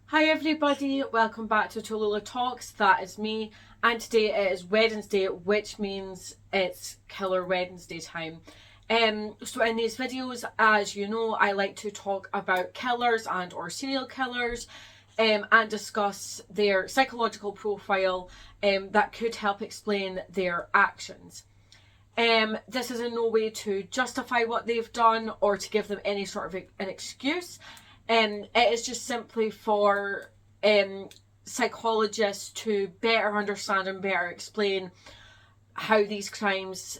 Hi everybody, welcome back to Tallulah Talks. That is me, and today it is Wednesday, which means it's Killer Wednesday time. So in these videos, as you know, I like to talk about killers and or serial killers, and discuss their psychological profile that could help explain their actions. This is in no way to justify what they've done or to give them any sort of an excuse. It is just simply for psychologists to better understand and better explain how these crimes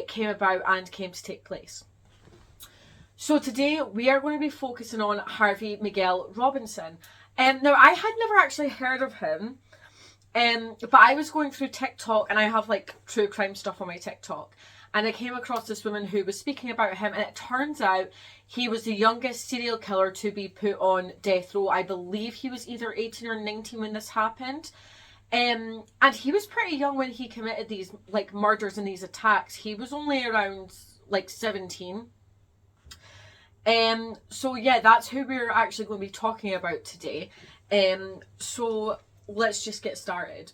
came about and came to take place. So today we are going to be focusing on Harvey Miguel Robinson. Now I had never actually heard of him, but I was going through TikTok, and I have like true crime stuff on my TikTok, and I came across this woman who was speaking about him, and it turns out he was the youngest serial killer to be put on death row. I believe he was either 18 or 19 when this happened. And he was pretty young when he committed these like murders and these attacks. He was only around like 17. So yeah, that's who we're actually going to be talking about today. So let's just get started.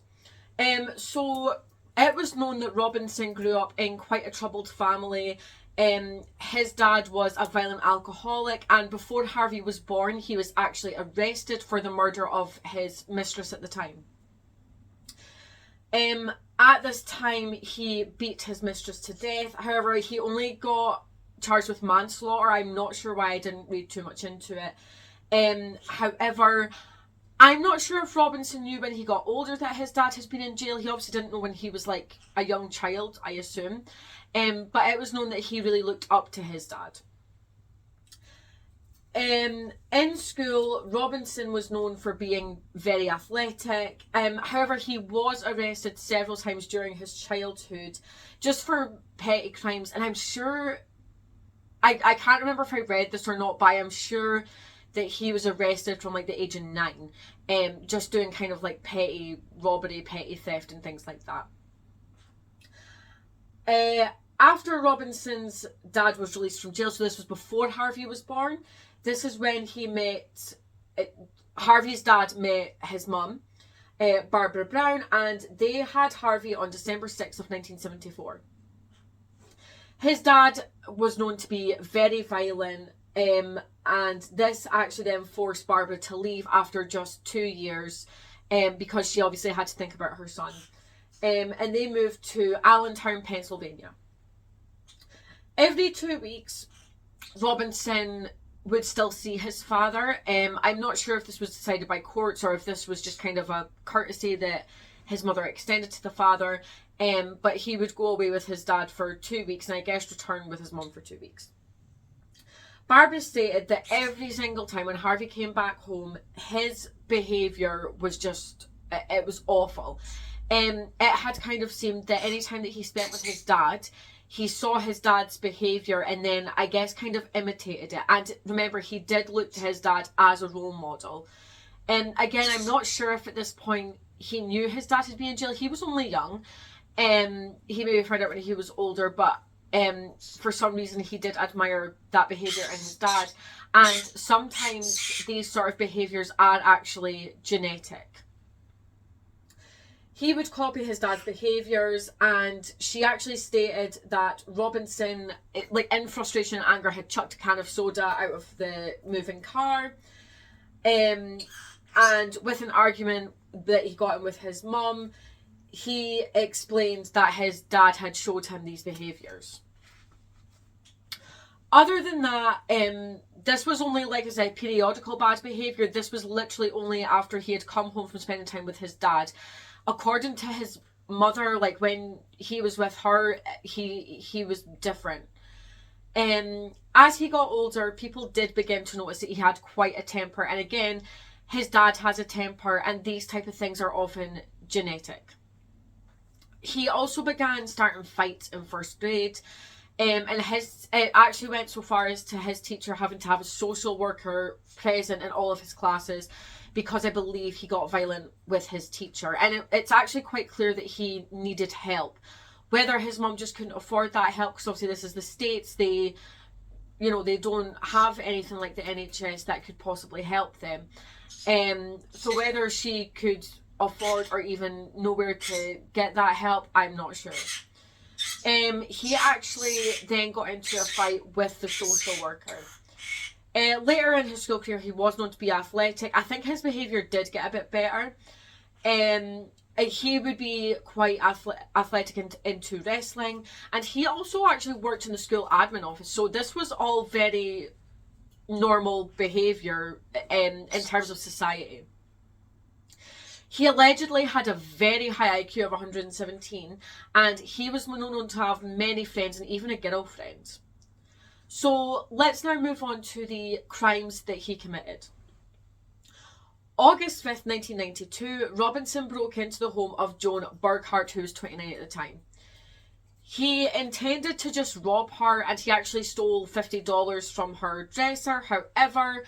So it was known that Robinson grew up in quite a troubled family. His dad was a violent alcoholic, and before Harvey was born, he was actually arrested for the murder of his mistress at the time. At this time, he beat his mistress to death. However, he only got charged with manslaughter. I'm not sure why, I didn't read too much into it. However, I'm not sure if Robinson knew when he got older that his dad has been in jail. He obviously didn't know when he was like a young child, I assume. But it was known that he really looked up to his dad. In school, Robinson was known for being very athletic. However, he was arrested several times during his childhood just for petty crimes. And I'm sure, I can't remember if I read this or not, but I am sure that he was arrested from like the age of 9, just doing kind of like petty robbery, petty theft and things like that. After Robinson's dad was released from jail, so this was before Harvey was born, this is when he met, Harvey's dad met his mum, Barbara Brown, and they had Harvey on December 6th of 1974. His dad was known to be very violent, and this actually then forced Barbara to leave after just 2 years, because she obviously had to think about her son. And they moved to Allentown, Pennsylvania. Every 2 weeks, Robinson would still see his father. I'm not sure if this was decided by courts or if this was just kind of a courtesy that his mother extended to the father. But he would go away with his dad for 2 weeks and I guess return with his mum for 2 weeks. Barbara stated that every single time when Harvey came back home, his behaviour was just, it was awful. It had kind of seemed that any time that he spent with his dad, he saw his dad's behaviour and then I guess kind of imitated it. And remember, he did look to his dad as a role model. And again, I'm not sure if at this point he knew his dad had been in jail. He was only young. He maybe found out when he was older, but for some reason he did admire that behaviour in his dad. And sometimes these sort of behaviours are actually genetic. He would copy his dad's behaviours, and she actually stated that Robinson, like in frustration and anger, had chucked a can of soda out of the moving car. And with an argument that he got in with his mum, he explained that his dad had showed him these behaviours. Other than that, this was only, like I said, periodical bad behaviour. This was literally only after he had come home from spending time with his dad. According to his mother, like when he was with her, he was different. As he got older, people did begin to notice that he had quite a temper. And again, his dad has a temper, and these type of things are often genetic. He also began starting fights in first grade. And it actually went so far as to his teacher having to have a social worker present in all of his classes, because I believe he got violent with his teacher. And it's actually quite clear that he needed help. Whether his mum just couldn't afford that help, because obviously this is the States, they you know, they don't have anything like the NHS that could possibly help them. So whether she could afford or even know where to get that help, I'm not sure. He actually then got into a fight with the social worker. Later in his school career, he was known to be athletic. I think his behaviour did get a bit better. He would be quite athletic into wrestling, and he also actually worked in the school admin office. So this was all very normal behaviour in terms of society. He allegedly had a very high IQ of 117, and he was known to have many friends and even a girlfriend. So let's now move on to the crimes that he committed. August 5th, 1992, Robinson broke into the home of Joan Burkhart, who was 29 at the time. He intended to just rob her, and he actually stole $50 from her dresser. However,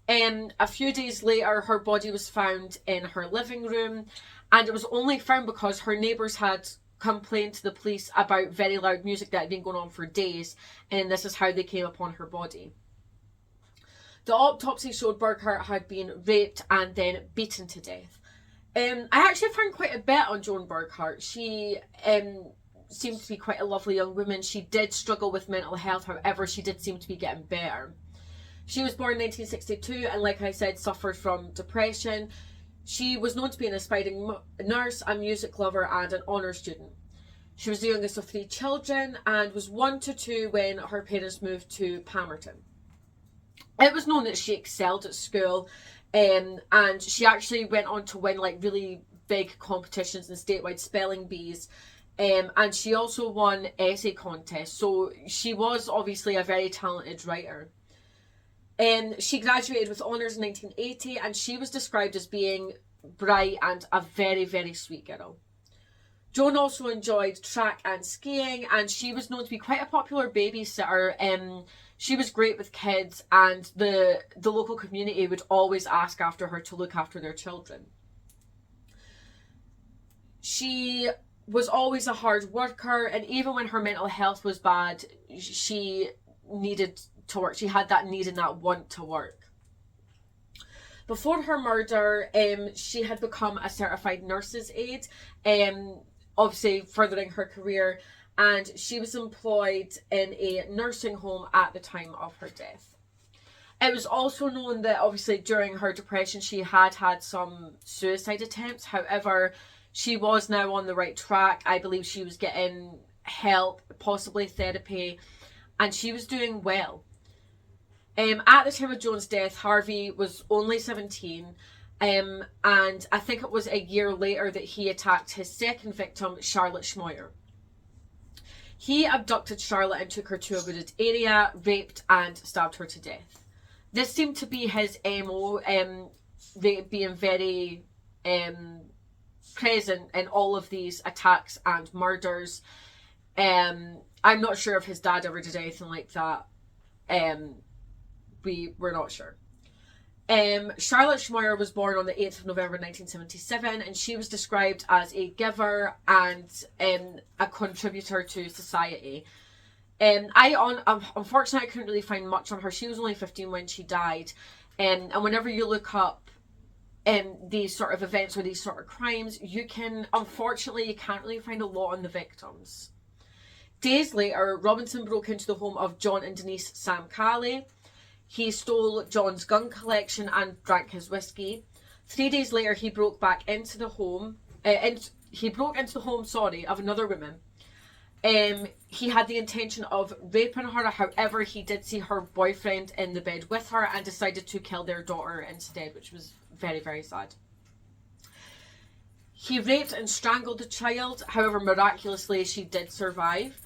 a few days later, her body was found in her living room, and it was only found because her neighbours had complained to the police about very loud music that had been going on for days, and this is how they came upon her body. The autopsy showed Burkhart had been raped and then beaten to death. I actually found quite a bit on Joan Burkhart. She seemed to be quite a lovely young woman. She did struggle with mental health, however, she did seem to be getting better. She was born in 1962 and, like I said, suffered from depression. She was known to be an aspiring nurse, a music lover and an honours student. She was the youngest of 3 children and was 1 to 2 when her parents moved to Palmerton. It was known that she excelled at school, and she actually went on to win like really big competitions and statewide spelling bees, and she also won essay contests, so she was obviously a very talented writer. She graduated with honours in 1980, and she was described as being bright and a very, very sweet girl. Joan also enjoyed track and skiing, and she was known to be quite a popular babysitter. She was great with kids, and the local community would always ask after her to look after their children. She was always a hard worker, and even when her mental health was bad, she needed to work. She had that need and that want to work. Before her murder, she had become a certified nurse's aide, obviously furthering her career, and she was employed in a nursing home at the time of her death. It was also known that obviously during her depression she had had some suicide attempts. However, she was now on the right track. I believe she was getting help, possibly therapy, and she was doing well. At the time of Joan's death, Harvey was only 17, and I think it was a year later that he attacked his second victim, Charlotte Schmoyer. He abducted Charlotte and took her to a wooded area, raped and stabbed her to death. This seemed to be his MO, being very present in all of these attacks and murders. I'm not sure if his dad ever did anything like that. We're not sure. Charlotte Schmoyer was born on the 8th of November 1977, and she was described as a giver and a contributor to society. Unfortunately, I couldn't really find much on her. She was only 15 when she died, and whenever you look up these sort of events or these sort of crimes, you can't really find a lot on the victims. Days later, Robinson broke into the home of John and Denise Samcali. He stole John's gun collection and drank his whiskey. 3 days later, he broke back into the home. Of another woman. He had the intention of raping her. However, he did see her boyfriend in the bed with her and decided to kill their daughter instead, which was very, very sad. He raped and strangled the child. However, miraculously, she did survive.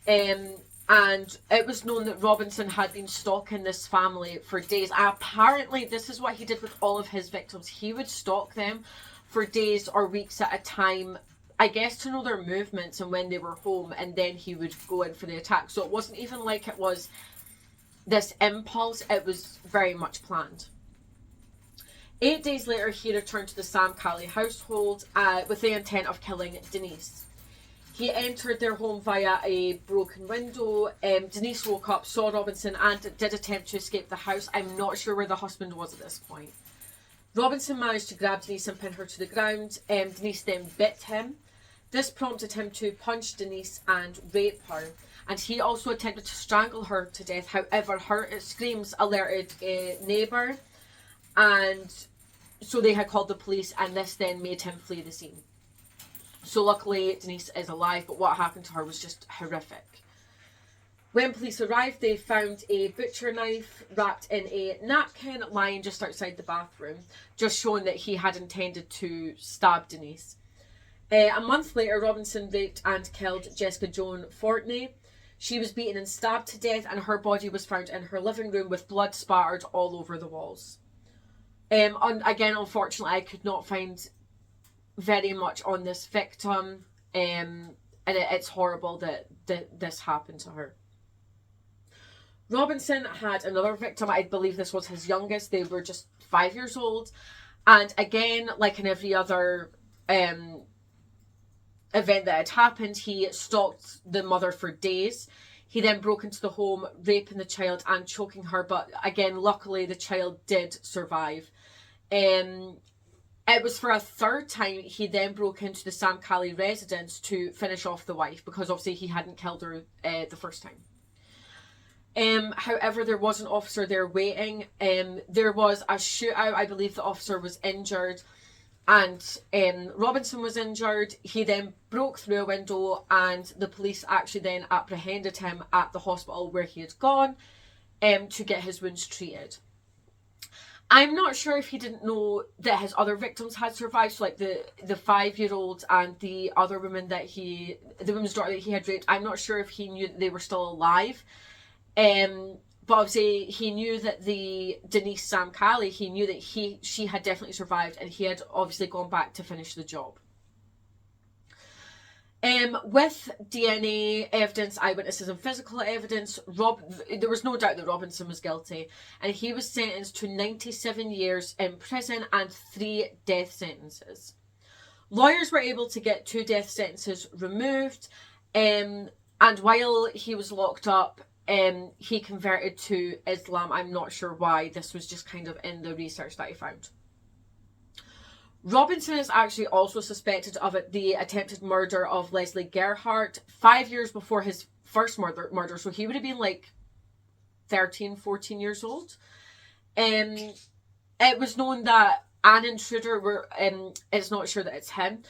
And it was known that Robinson had been stalking this family for days. Apparently, this is what he did with all of his victims. He would stalk them for days or weeks at a time, I guess to know their movements and when they were home, and then he would go in for the attack. So it wasn't even like it was this impulse, it was very much planned. 8 days later, he returned to the Samcali household with the intent of killing Denise. He entered their home via a broken window. Denise woke up, saw Robinson, and did attempt to escape the house. I'm not sure where the husband was at this point. Robinson managed to grab Denise and pin her to the ground. Denise then bit him. This prompted him to punch Denise and rape her. And he also attempted to strangle her to death. However, her screams alerted a neighbour, and so they had called the police, and this then made him flee the scene. So luckily Denise is alive, but what happened to her was just horrific. When police arrived, they found a butcher knife wrapped in a napkin lying just outside the bathroom, just showing that he had intended to stab Denise. A month later, Robinson raped and killed Jessica Joan Fortney. She was beaten and stabbed to death, and her body was found in her living room with blood spattered all over the walls. Again, unfortunately, I could not find very much on this victim, and it's horrible that this happened to her. Robinson had another victim. I believe this was his youngest. They were just 5 years old, and again, like in every other event that had happened, he stalked the mother for days. He then broke into the home, raping the child and choking her, but again, luckily the child did survive. It was for a third time he then broke into the Sam Cali residence to finish off the wife, because obviously he hadn't killed her the first time. However, there was an officer there waiting. There was a shootout. I believe the officer was injured, and Robinson was injured. He then broke through a window, and the police actually then apprehended him at the hospital where he had gone to get his wounds treated. I'm not sure if he didn't know that his other victims had survived, so like the 5-year-old and the other woman the woman's daughter that he had raped. I'm not sure if he knew that they were still alive. But obviously he knew that the Denise Sam Cali, he knew that she had definitely survived, and he had obviously gone back to finish the job. With DNA evidence, eyewitnesses and physical evidence, there was no doubt that Robinson was guilty, and he was sentenced to 97 years in prison and 3 death sentences. Lawyers were able to get 2 death sentences removed, and while he was locked up, he converted to Islam. I'm not sure why. This was just kind of in the research that I found. Robinson is actually also suspected of the attempted murder of Leslie Gerhardt 5 years before his first murder. So he would have been like 13, 14 years old. It was known that an intruder, it's not sure that it's him,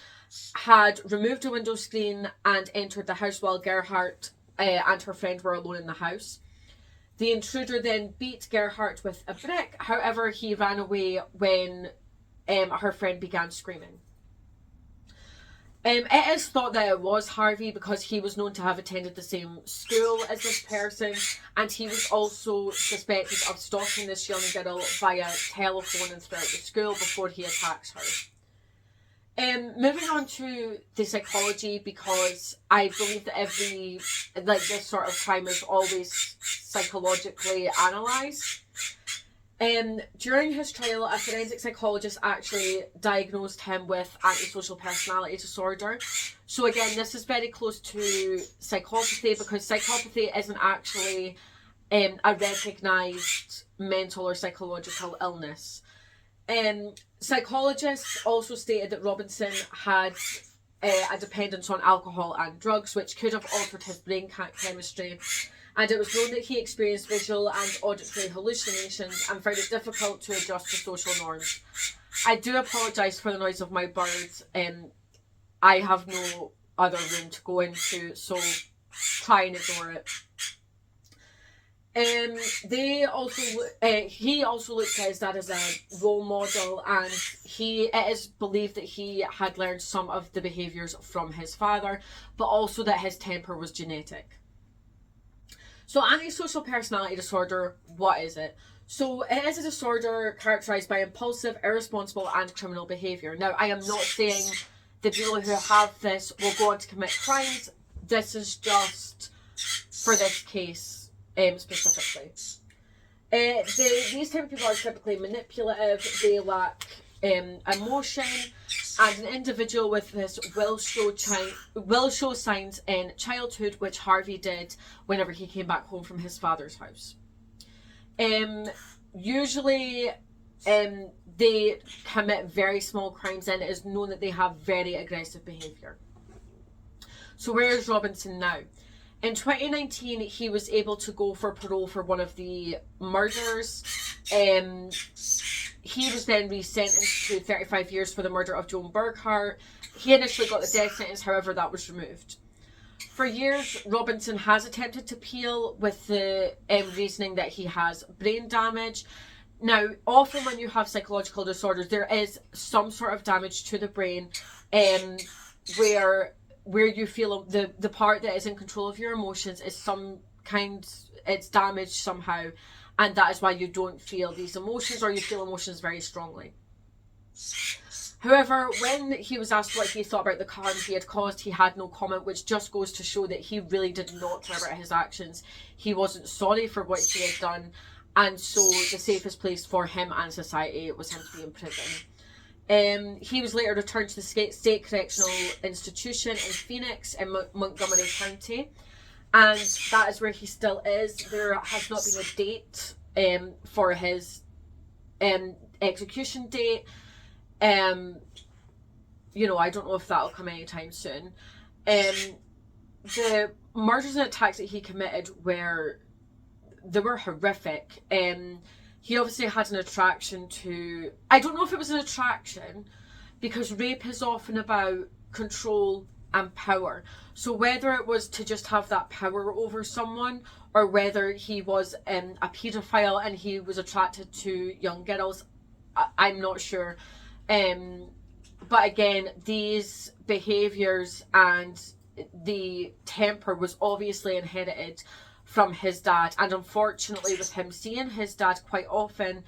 had removed a window screen and entered the house while Gerhardt and her friend were alone in the house. The intruder then beat Gerhardt with a brick. However, he ran away when her friend began screaming. It is thought that it was Harvey because he was known to have attended the same school as this person, and he was also suspected of stalking this young girl via telephone and throughout the school before he attacked her. Moving on to the psychology, because I believe that this sort of crime is always psychologically analysed. During his trial, a forensic psychologist actually diagnosed him with antisocial personality disorder. So again, this is very close to psychopathy, because psychopathy isn't actually a recognised mental or psychological illness. Psychologists also stated that Robinson had a dependence on alcohol and drugs, which could have altered his brain chemistry, and it was known that he experienced visual and auditory hallucinations and found it difficult to adjust to social norms. I do apologise for the noise of my birds. I have no other room to go into, so try and ignore it. He also looked at his dad as a role model, and it is believed that he had learned some of the behaviours from his father, but also that his temper was genetic. So antisocial personality disorder, what is it? So it is a disorder characterised by impulsive, irresponsible and criminal behaviour. Now, I am not saying the people who have this will go on to commit crimes. This is just for this case. Specifically. These type of people are typically manipulative, they lack emotion, And an individual with this will show signs in childhood, which Harvey did whenever he came back home from his father's house. Usually they commit very small crimes, and it is known that they have very aggressive behaviour. So where is Robinson now? In 2019, he was able to go for parole for one of the murders. He was then resentenced to 35 years for the murder of Joan Burkhart. He initially got the death sentence, however, that was removed. For years, Robinson has attempted to appeal with the reasoning that he has brain damage. Now, often when you have psychological disorders, there is some sort of damage to the brain, where you feel the part that is in control of your emotions is it's damaged somehow, and that is why you don't feel these emotions, or you feel emotions very strongly. However, when he was asked what he thought about the harm he had caused, he had no comment, which just goes to show that he really did not care about his actions. He wasn't sorry for what he had done, and so the safest place for him and society was him to be in prison. He was later returned to the state correctional institution in Phoenix in Montgomery County, and that is where he still is. There has not been a date for his execution date. I don't know if that'll come anytime soon. The murders and attacks that he committed were horrific. He obviously had an attraction to... I don't know if it was an attraction, because rape is often about control and power. So whether it was to just have that power over someone, or whether he was a paedophile and he was attracted to young girls, I'm not sure. But again, these behaviours and the temper was obviously inherited from his dad, and unfortunately with him seeing his dad quite often,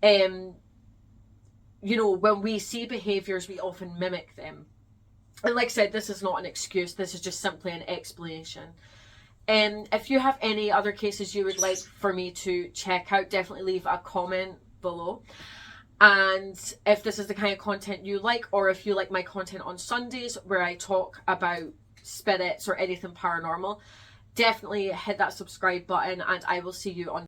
when we see behaviours, we often mimic them. And like I said, this is not an excuse, this is just simply an explanation. If you have any other cases you would like for me to check out, definitely leave a comment below. And if this is the kind of content you like, or if you like my content on Sundays where I talk about spirits or anything paranormal, definitely hit that subscribe button, and I will see you on